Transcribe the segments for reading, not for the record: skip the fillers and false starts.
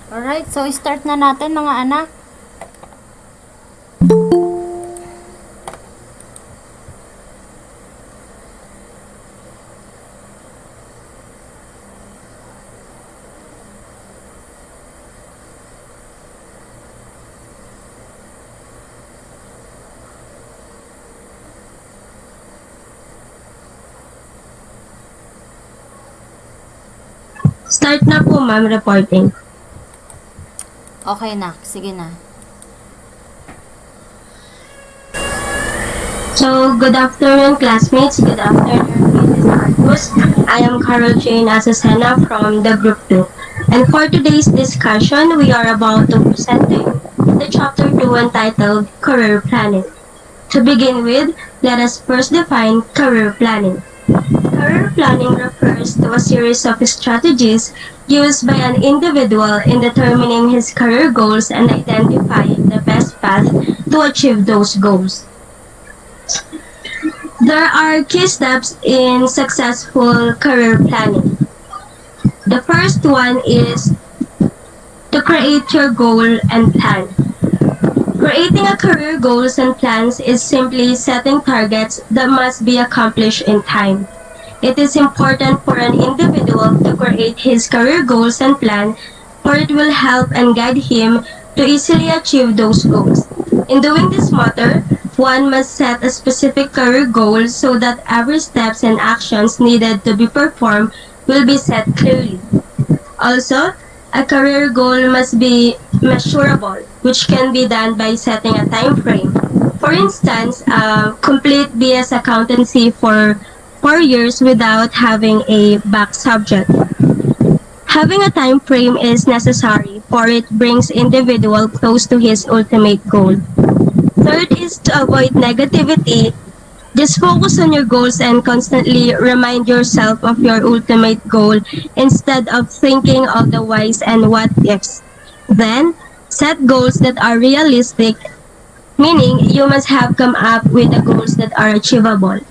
Alright, so start na natin mga anak. Start na po, ma'am, reporting. Okay na, sige na. So, good afternoon, classmates. Good afternoon, Mrs. Marcos. I am Carol Jane Azucena from the Group 2. And for today's discussion, we are about to present to you the Chapter 2 entitled Career Planning. To begin with, let us first define career planning. Career planning refers to a series of strategies used by an individual in determining his career goals and identifying the best path to achieve those goals. There are key steps in successful career planning. The first one is to create your goal and plan. Creating a career goals and plans is simply setting targets that must be accomplished in time. It is important for an individual to create his career goals and plan, for it will help and guide him to easily achieve those goals. In doing this matter, one must set a specific career goal so that every steps and actions needed to be performed will be set clearly. Also, a career goal must be measurable, which can be done by setting a time frame. For instance, complete BS accountancy for 4 years without having a back subject. Having a time frame is necessary, for it brings individual close to his ultimate goal. Third is to avoid negativity. Just focus on your goals and constantly remind yourself of your ultimate goal instead of thinking of the whys and what ifs. Then, set goals that are realistic, meaning you must have come up with the goals that are achievable.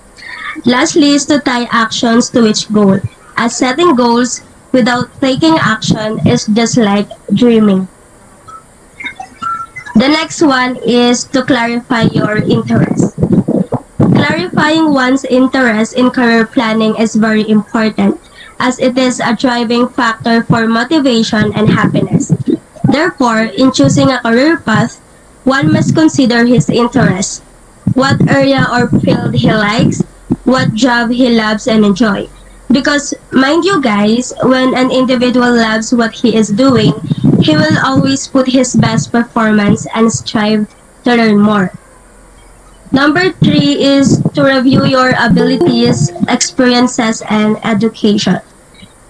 Lastly is to tie actions to each goal, as setting goals without taking action is just like dreaming. The next one is to clarify your interests. Clarifying one's interest in career planning is very important, as it is a driving factor for motivation and happiness. Therefore, in choosing a career path, one must consider his interests, what area or field he likes, what job he loves and enjoy. Because, mind you guys, when an individual loves what he is doing, he will always put his best performance and strive to learn more. Number 3 is to review your abilities, experiences, and education.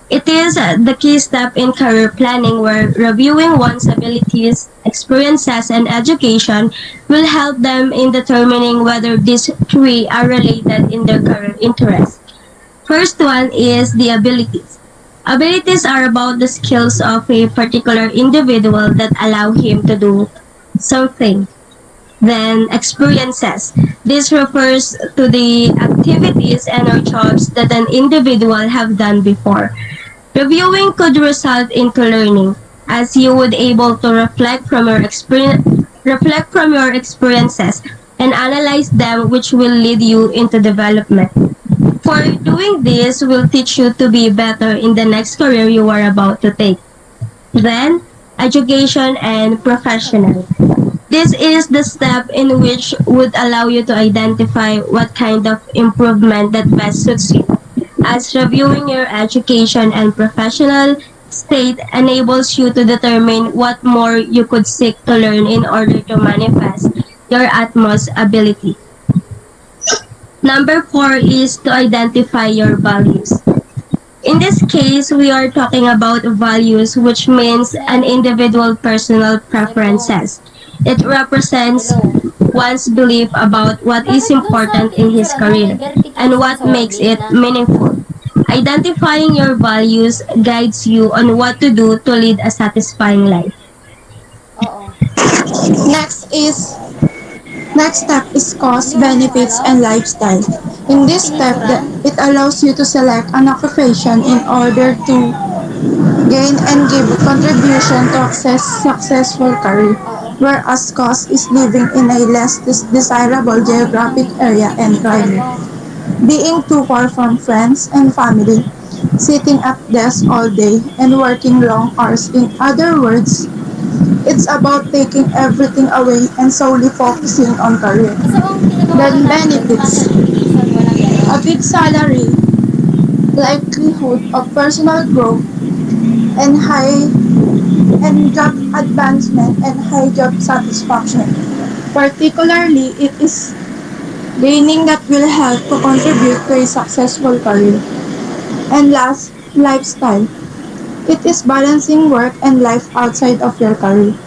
It is the key step in career planning where reviewing one's abilities, experiences, and education will help them in determining whether these three are related in their career interests. First one is the abilities. Abilities are about the skills of a particular individual that allow him to do something. Then experiences. This refers to the activities and or jobs that an individual have done before. Reviewing could result into learning, as you would able to reflect from your experiences and analyze them, which will lead you into development. For doing this will teach you to be better in the next career you are about to take. Then, education and professional. This is the step in which would allow you to identify what kind of improvement that best suits you, as reviewing your education and professional state enables you to determine what more you could seek to learn in order to manifest your utmost ability. Number 4 is to identify your values. In this case, we are talking about values, which means an individual personal preferences. It represents one's belief about what is important in his career and what makes it meaningful. Identifying your values guides you on what to do to lead a satisfying life. Oo. Next is Next step is cost, benefits, and lifestyle. In this step, it allows you to select an occupation in order to Gain and give contribution to successful career, whereas cost is living in a less desirable geographic area and climate. Being too far from friends and family, sitting at desk all day and working long hours. In other words, it's about taking everything away and solely focusing on career. So, ang pinagawa lang Then natin doon, benefits, class certification, walang a ganon. big salary, likelihood of personal growth, and high and job advancement and high job satisfaction. Particularly, it is gaining that will help to contribute to a successful career. And last, lifestyle. It is balancing work and life outside of your career.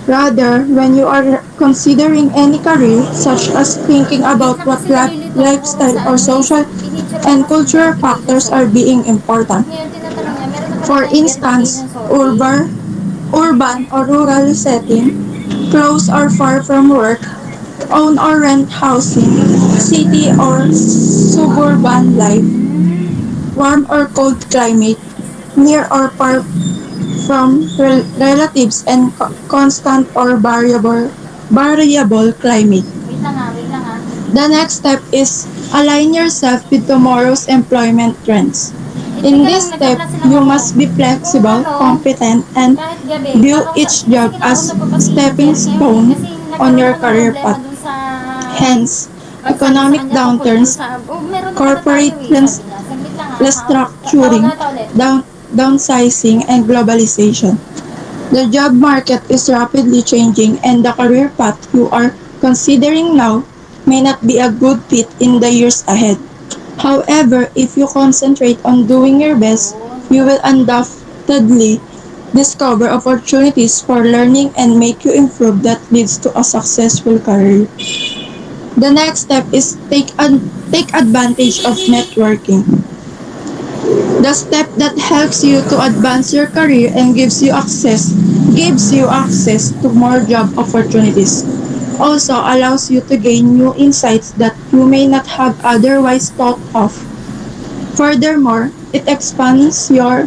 Rather, when you are considering any career, such as thinking Late about na what kasi nalilito ko puro lifestyle sa or ano eh. social Pinicture ko and kasi hindi cultural ko factors are pinipicture. being important. Ngayon, tinatanong niya, meron na pala For tayong instance, verification, sorry. urban or rural setting, close or far from work, own or rent housing, city or suburban life, warm or cold climate, near or far from relatives and constant or variable climate. Wait lang ha. The next step is align yourself with tomorrow's employment trends. In Teka lang, this step, nagkaklase lang you ako. must be Kung flexible, ano, competent, and kahit gabi, view each kasi job as kinakausap ko pa si stepping Jerry ngayon eh. stone Kasi on nagkaroon your ako ng career problema path. dun sa Hence, sabi ko sa economic kanya tungkol dun downturns, sa, oh, meron na pala tayo corporate eh. Sabi niya, saglit lang ha. Tawag restructuring, na ito ulit. downsizing, and globalization. The job market is rapidly changing and the career path you are considering now may not be a good fit in the years ahead. However, if you concentrate on doing your best, you will undoubtedly discover opportunities for learning and make you improve that leads to a successful career. The next step is take advantage of networking. The step that helps you to advance your career and gives you access to more job opportunities. Also allows you to gain new insights that you may not have otherwise thought of. Furthermore, it expands your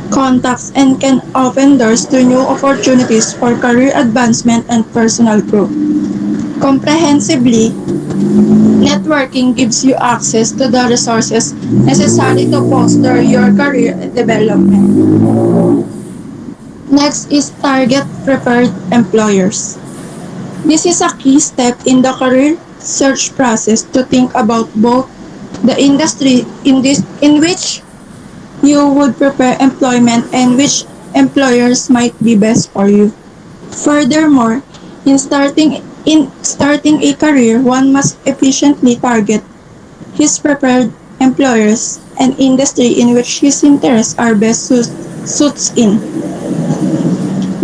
contacts and can open doors to new opportunities for career advancement and personal growth. Comprehensively, networking gives you access to the resources necessary to foster your career development. Next is target prepared employers. This is a key step in the career search process to think about both the industry in which you would prepare employment and which employers might be best for you. Furthermore, in starting a career, one must efficiently target his preferred employers and industry in which his interests are best suits in.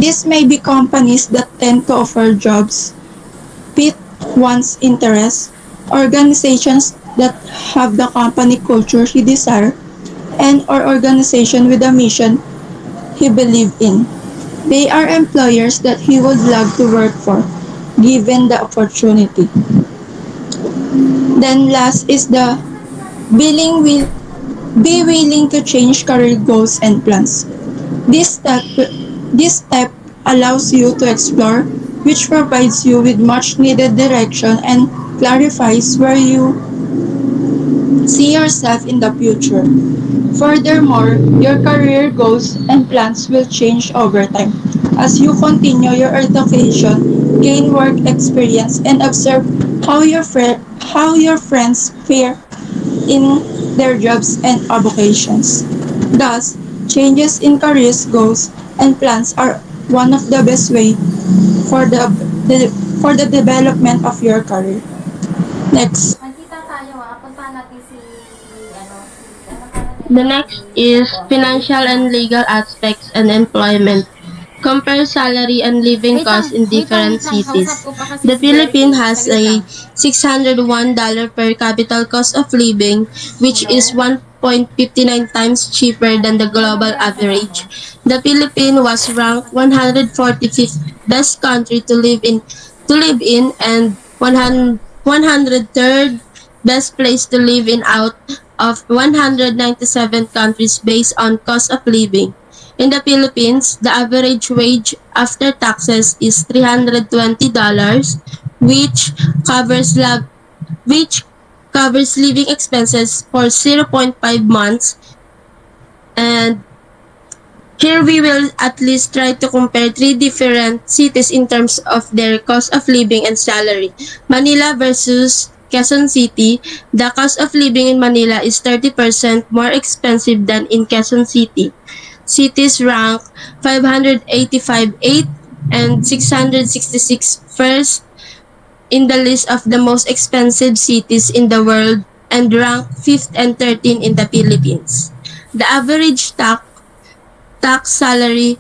These may be companies that tend to offer jobs, fit one's interests, organizations that have the company culture he desires, and or organization with a mission he believes in. They are employers that he would love to work for, given the opportunity. Then last is the billing will be willing to change career goals and plans. This step, this step allows you to explore, which provides you with much needed direction and clarifies where you see yourself in the future. Furthermore, your career goals and plans will change over time as you continue your education, gain work experience, and observe how your friends fare in their jobs and avocations. Thus, changes in careers goals and plans are one of the best way for the development of your career. Next. Magkita tayo ha. Puntahan natin si, ano pala The nila? Si, next is si financial Rina. and legal aspects and employment. Compare salary and living costs in different Wait lang. Kausap cities. ko pa kasi The si Jerry Philippines eh. has Saglit lang. a $601 per capita cost of living, which is Hello? 1.59 times cheaper than the May global mabasa ba ako? average. The Philippines was ranked 145th best country to live in and 103rd best place to live in out of 197 countries based on cost of living. In the Philippines, the average wage after taxes is $320, which covers lab which covers living expenses for zero point 0.5 months. And here we will at least try to compare three different cities in terms of their cost of living and salary. Manila versus Quezon City. The cost of living in Manila is 30% more expensive than in Quezon City. Cities rank 585 8 and 666 first in the list of the most expensive cities in the world and rank 5th and 13th in the Philippines. The average tax salary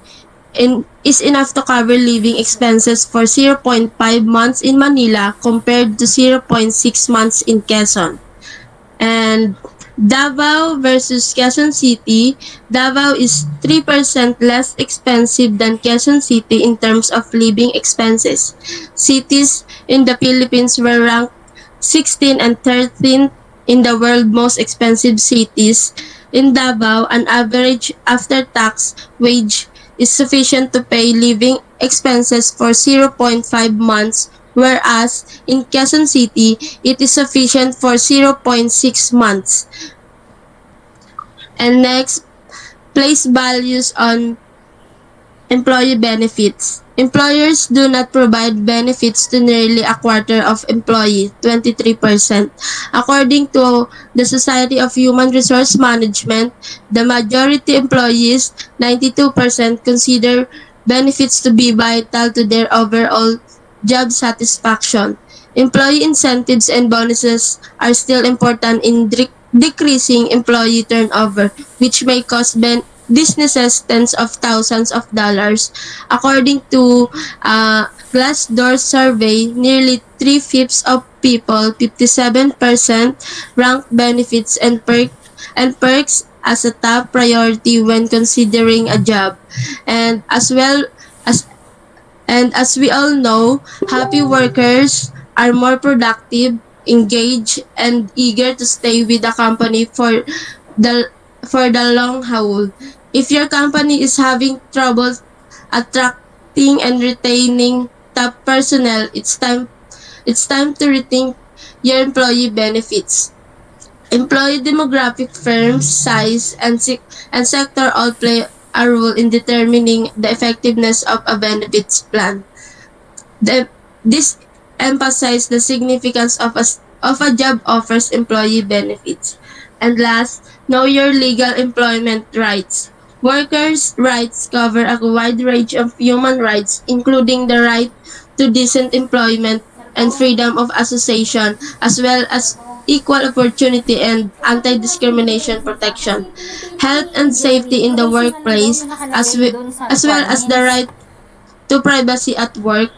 is enough to cover living expenses for zero point 0.5 months in Manila compared to zero point 0.6 months in Quezon. And Davao versus Quezon City, Davao is 3% less expensive than Quezon City in terms of living expenses. Cities in the Philippines were ranked 16 and 13th in the world most expensive cities. In Davao, an average after-tax wage is sufficient to pay living expenses for zero point 0.5 months, whereas in Quezon City, it is sufficient for zero point 0.6 months. And next, place values on employee benefits. Employers do not provide benefits to nearly a quarter of employees, 23%. According to the Society of Human Resource Management, the majority employees, 92%, consider benefits to be vital to their overall job satisfaction. Employee incentives and bonuses are still important in decreasing employee turnover, which may cost businesses tens of thousands of dollars. According to Glassdoor survey, nearly three-fifths of people, 57%, rank benefits and perks as a top priority when considering a job. And as as we all know, happy workers are more productive, engaged, and eager to stay with the company the the long haul. If your company is having trouble attracting and retaining top personnel, it's time to rethink your employee benefits. Employee demographic, firms, size, and sector all play a role in determining the effectiveness of a benefits plan. This emphasizes the significance of a job offers employee benefits. And last, know your legal employment rights. Workers' rights cover a wide range of human rights, including the right to decent employment and freedom of association, as well as equal opportunity and anti-discrimination protection, health and safety in the Pero sino daw workplace, yung nakalagay doon sa as well as the requirements? right to privacy at work,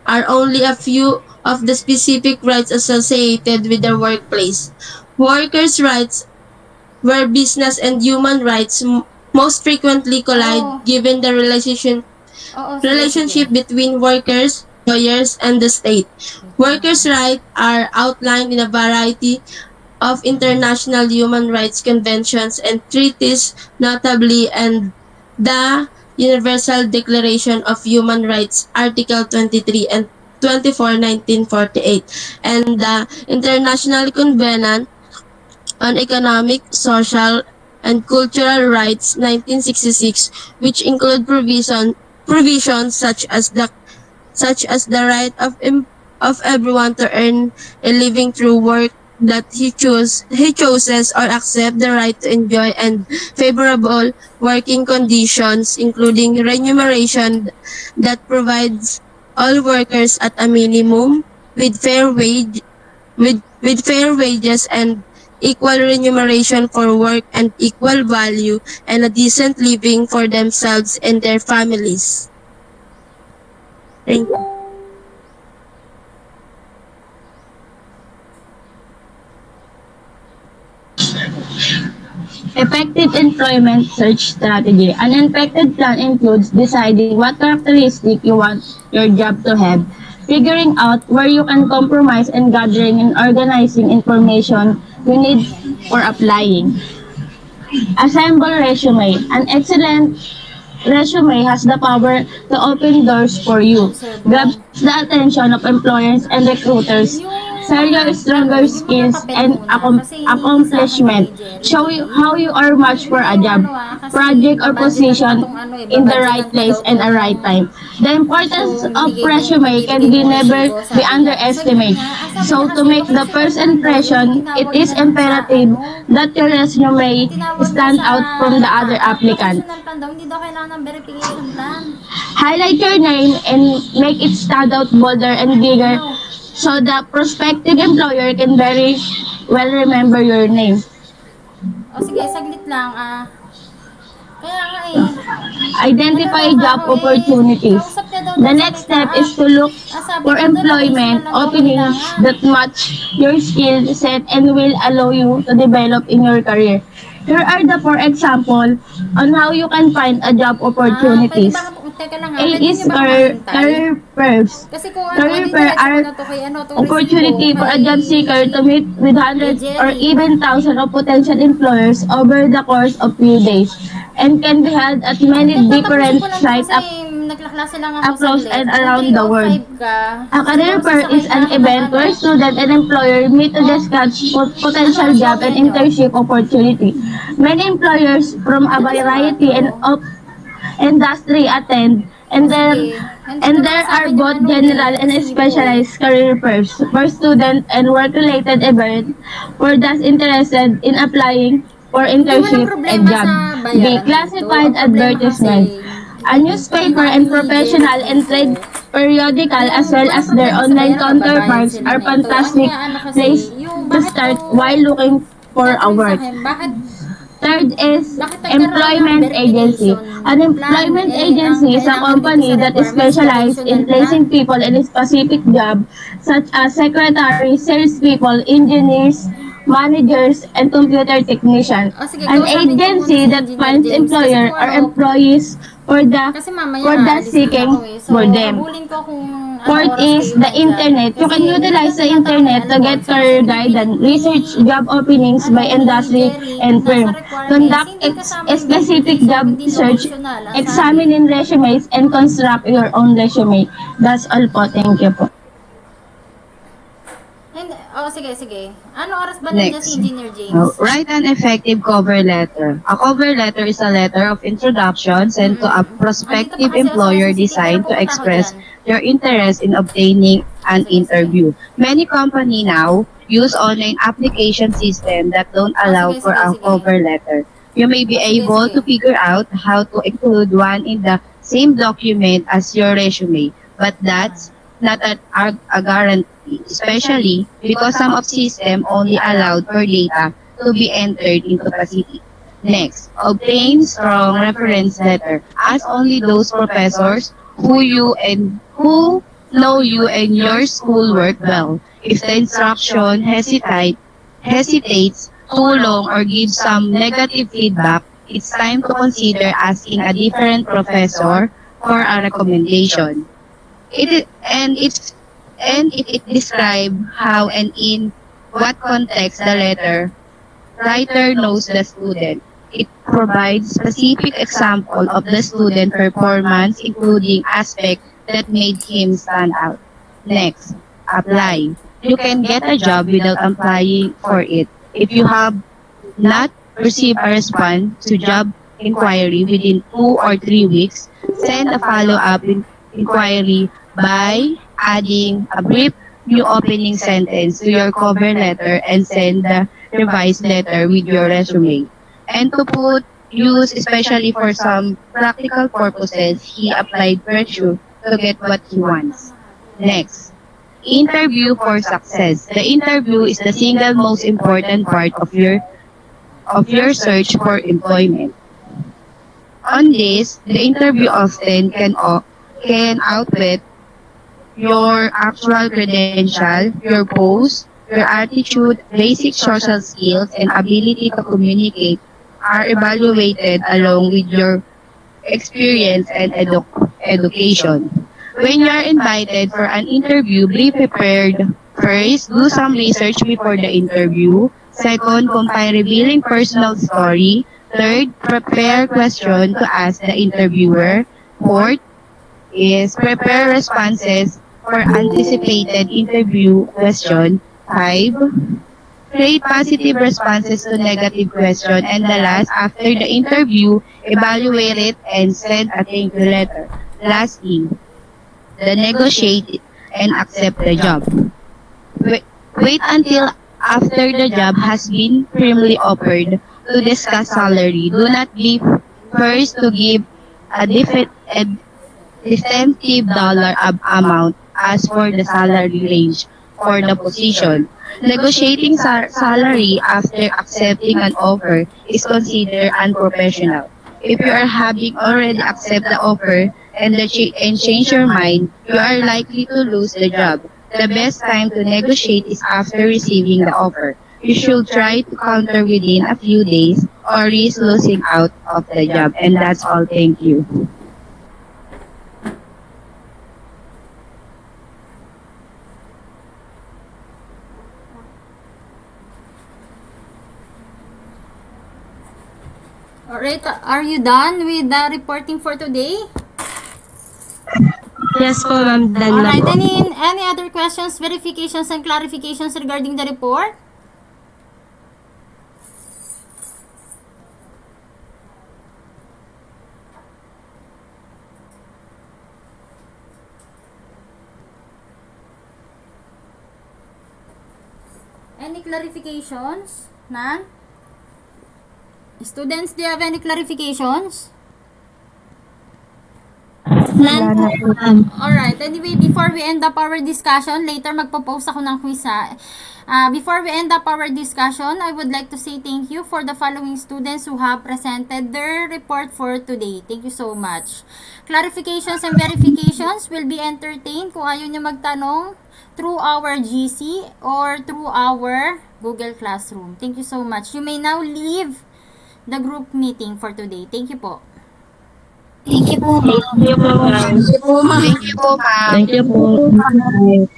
are only a few of the specific rights associated with the workplace. Workers' rights, where business and human rights most frequently collide Oo. given the Oo, sige, sige. relationship between workers, employers, and the state. Wait lang. Workers' rights are outlined in a variety of international human rights conventions and treaties, notably and the Universal Declaration of Human Rights, Article 23 and 24, 1948, and the International Covenant on Economic, Social, and Cultural Rights, 1966, which include provisions such as the right of everyone to earn a living through work that he chooses, or accept the right to enjoy and favorable working conditions, including remuneration that provides all workers at a minimum with fair wages and equal remuneration for work and equal value and a decent living for themselves and their families. Thank you. Effective employment search strategy. An effective plan includes deciding what characteristic you want your job to have, figuring out where you can compromise, and gathering and organizing information you need for applying. Assemble resume. An excellent resume has the power to open doors for you, grabs Obserbo. the attention of employers and recruiters, Yun yung share mga, your ano, stronger yung mga skills papel and muna. Kasi hinihingi sa akin ni accomplishment, Jerry, show you how you are matched for a yung job, ano kasi project or babudgetan pa position tong ano in the right babudgetan pa place daw and a right time. The importance tong of binigay kong resume can ibibigay be kong never resibo, be sabi niya. So yun underestimated. nga, sabi niya So to kasi make the location first naman daw yung impression, it tinawag is niya dun sa imperative that your resume tinawag niya stand sa out from the other applicants. applicational plan daw, hindi daw kailangan ng verification plan. Highlight your name and make it stand out bolder and bigger Ano? so the prospective employer can very well remember your name. O sige, saglit lang. Kaya nga eh. Identify Naloloka job ako opportunities. kausap niya daw The dun sa next may step is taas. to look Sabi for niya doon, locational employment lang daw openings kailangan. that match your skill set and will allow you to develop in your career. Here are the four examples on how you can find a job Pwede opportunities. ba, teka lang A pwede is niyo ba akong mahintay? career fairs. Kasi kung ano, Career di fair diretso ko are na to kay ano, to opportunity resibo, for a kay job seeker to meet with kay hundreds or Jerry. even thousands of potential employers over the course of few days and can be held at many Then tatapusin different ko lang to sites kasi naglaklase lang ako across saglit. and Kung around the world. 3:05 ka, A career siguro fair sasakay is na an ako ng event ano. where student and employer meet to Oh, discuss ano potential oras ba job and uwian nyo? internship opportunity. Many employers from a Ano ba variety sarado? of industry attend O and there sige, nandito and naman there sa are akin yung both ano general and resibo specialized career fairs for student and work related events for those interested in applying for Hindi walang internship and problema job. sa B. bayaran dito. Classified Ang problema advertisements. kasi, A ipipintahan newspaper namin and ni Jerry professional and dito. trade periodical Yung as well walang as their problema sa online bayaran, magbabayad counterparts sila are nito. Ang fantastic inaano kasi, place yung to bakit start to while looking for a tatanungin sa work. akin, bakit Third is nagkaroon ng employment agency. verification An plan? employment Ang agency is a kailangan dito company sa that is requirements, specialized locational in plan. placing people in a specific job such as secretary, salespeople, engineers, managers, and computer technicians. O sige, An kausapin ko muna agency si that Engineer finds James kasi employer kung or ano, employees kasi mamaya for the aalis din seeking ako So, for them. habulin ko kung ano Fourth oras is kayo the nandyan. internet. You Kasi can utilize minsan the tinatanong niya, internet to alam mo, get so kasi career pinipilit guidance, ni, research job openings by ni industry Jerry, and nasa firm, requirements, conduct hindi kasama yung specific verification, job kundi search, locational, ang examine sabi. in resumes, and construct your own resume. That's all po. Thank you po. Sige. Ano oras ba nandiyan si Next, Engineer James? write an effective cover letter. A cover letter is a letter of introduction sent to a Andito pa prospective kasi ako sa employer Quezon City, pero designed to pupunta ako express dyan. your interest in obtaining an Sige. interview. Many company now use online application system that don't allow for a Sige. cover letter. You may be Sige. able to figure out how to include one in the same document as your resume, but that's not a guarantee, especially because some of system only allowed for data to be entered into Pacific. Next, obtain strong reference letter. Ask only those professors who know you and your school work well. If the instruction hesitates too long or gives some negative feedback, it's time to consider asking a different professor for a recommendation. If it describe how and in what context the letter writer knows the student. It provides specific example of the student performance, including aspects that made him stand out. Next, apply. You can get a job without applying for it. If you have not received a response to job inquiry within 2 or 3 weeks, send a follow-up inquiry by adding a brief new opening sentence to your cover letter and send the revised letter with your resume. And to use especially for some practical purposes, he applied pressure to get what he wants. Next, interview for success. The interview is the single most important part of your search for employment. On this, the interview often can outwit your actual credential, your pose, your attitude, basic social skills, and ability to communicate are evaluated along with your experience and education. When you are invited for an interview, be prepared. First, do some research before the interview. Second, compile revealing personal story. Third, prepare question to ask the interviewer. Fourth is prepare responses for anticipated interview question. Five, create positive responses to negative question. And the last, after the interview, evaluate it and send a thank you letter. Lastly, the negotiate and accept the job. Wait, wait until after the job has been firmly offered to discuss salary. Do not be first to give a definitive dollar amount as for the salary range for the position. Negotiating salary after accepting an offer is considered unprofessional. If you are having already accept the offer and change your mind, you are likely to lose the job. The best time to negotiate is after receiving the offer. You should try to counter within a few days or risk losing out of the job. And that's all. Thank you. Alright, are you done with the reporting for today? Yes po, ma'am. Done na Alright, po. any other questions, verifications, and clarifications regarding the report? Any clarifications? None? Students, do you have any clarifications? Wala na po, ma'am. Alright, anyway, before we end up our discussion, later magpo-post ako ng quiz ha. Before we end up our discussion, I would like to say thank you for the following students who have presented their report for today. Thank you so much. Clarifications and verifications will be entertained kung ayaw nyo magtanong through our GC or through our Google Classroom. Thank you so much. You may now leave the group meeting for today. Thank you po. Thank you po. Thank you po, ma'am. Thank you po, ma'am. Thank you po.